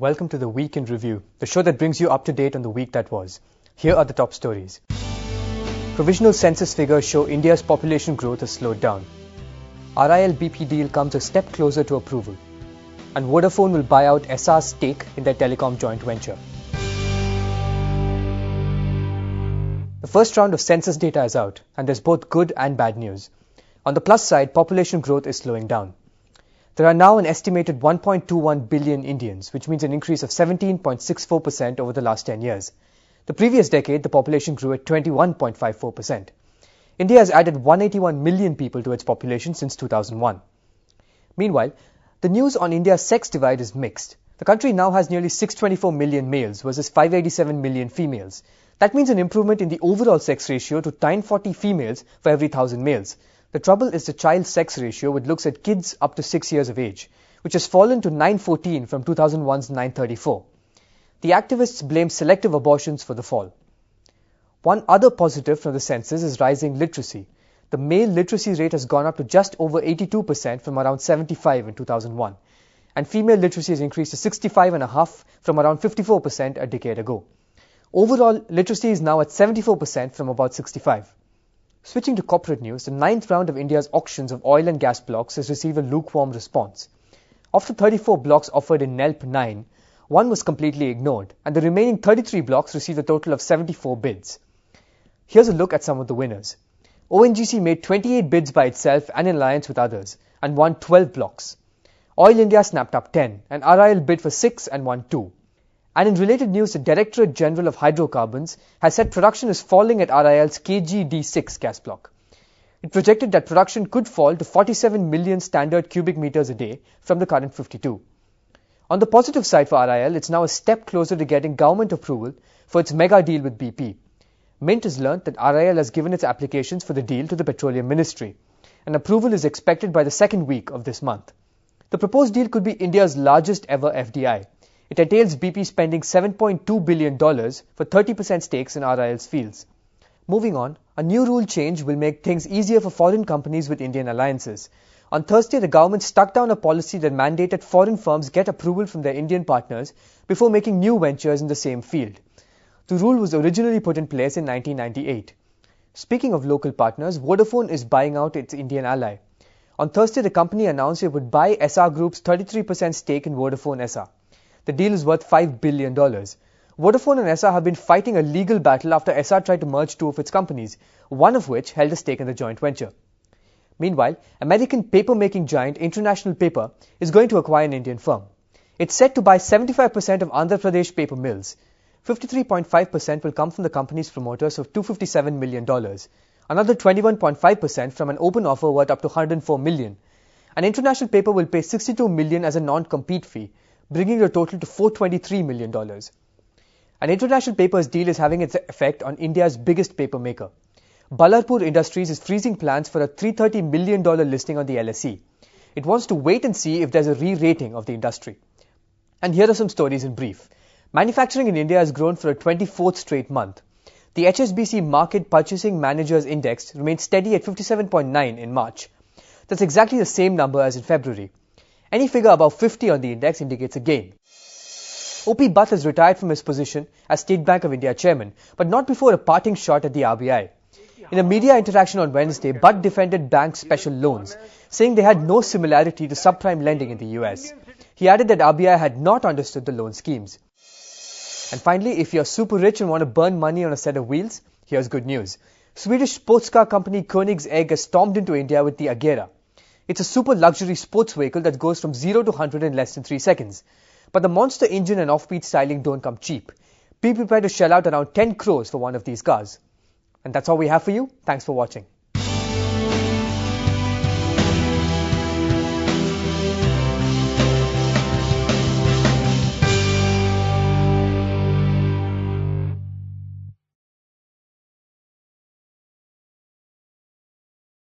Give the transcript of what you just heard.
Welcome to the Week in Review, the show that brings you up to date on the week that was. Here are the top stories. Provisional census figures show India's population growth has slowed down. RIL-BP deal comes a step closer to approval. And Vodafone will buy out Essar's stake in their telecom joint venture. The first round of census data is out, and there's both good and bad news. On the plus side, population growth is slowing down. There are now an estimated 1.21 billion Indians, which means an increase of 17.64% over the last 10 years. The previous decade, the population grew at 21.54%. India has added 181 million people to its population since 2001. Meanwhile, the news on India's sex divide is mixed. The country now has nearly 624 million males versus 587 million females. That means an improvement in the overall sex ratio to 940 females for every 1,000 males. The trouble is the child sex ratio, which looks at kids up to 6 years of age, which has fallen to 914 from 2001's 934. The activists blame selective abortions for the fall. One other positive from the census is rising literacy. The male literacy rate has gone up to just over 82% from around 75 in 2001. And female literacy has increased to 65.5% from around 54% a decade ago. Overall, literacy is now at 74% from about 65%. Switching to corporate news, the 9th round of India's auctions of oil and gas blocks has received a lukewarm response. Of the 34 blocks offered in NELP 9, one was completely ignored, and the remaining 33 blocks received a total of 74 bids. Here's a look at some of the winners. ONGC made 28 bids by itself and in alliance with others, and won 12 blocks. Oil India snapped up 10, and RIL bid for 6 and won 2. And in related news, the Directorate General of Hydrocarbons has said production is falling at RIL's KG-D6 gas block. It projected that production could fall to 47 million standard cubic meters a day from the current 52. On the positive side for RIL, it's now a step closer to getting government approval for its mega deal with BP. Mint has learnt that RIL has given its applications for the deal to the Petroleum Ministry, and approval is expected by the second week of this month. The proposed deal could be India's largest ever FDI. It entails BP spending $7.2 billion for 30% stakes in RIL's fields. Moving on, a new rule change will make things easier for foreign companies with Indian alliances. On Thursday, the government stuck down a policy that mandated foreign firms get approval from their Indian partners before making new ventures in the same field. The rule was originally put in place in 1998. Speaking of local partners, Vodafone is buying out its Indian ally. On Thursday, the company announced it would buy Essar Group's 33% stake in Vodafone Essar. The deal is worth $5 billion. Vodafone and Essar have been fighting a legal battle after Essar tried to merge two of its companies, one of which held a stake in the joint venture. Meanwhile, American paper-making giant International Paper is going to acquire an Indian firm. It's set to buy 75% of Andhra Pradesh paper mills. 53.5% will come from the company's promoters of $257 million. Another 21.5% from an open offer worth up to $104 million. And International Paper will pay $62 million as a non-compete fee, bringing the total to $423 million. An International Paper's deal is having its effect on India's biggest paper maker. Ballarpur Industries is freezing plans for a $330 million listing on the LSE. It wants to wait and see if there's a re-rating of the industry. And here are some stories in brief. Manufacturing in India has grown for a 24th straight month. The HSBC Market Purchasing Managers Index remained steady at 57.9 in March. That's exactly the same number as in February. Any figure above 50 on the index indicates a gain. O.P. Butt has retired from his position as State Bank of India chairman, but not before a parting shot at the RBI. In a media interaction on Wednesday, Butt defended bank special loans, saying they had no similarity to subprime lending in the US. He added that RBI had not understood the loan schemes. And finally, if you're super rich and want to burn money on a set of wheels, here's good news. Swedish sports car company Koenigsegg has stormed into India with the Agera. It's a super luxury sports vehicle that goes from 0 to 100 in less than 3 seconds. But the monster engine and offbeat styling don't come cheap. Be prepared to shell out around 10 crores for one of these cars. And that's all we have for you. Thanks for watching.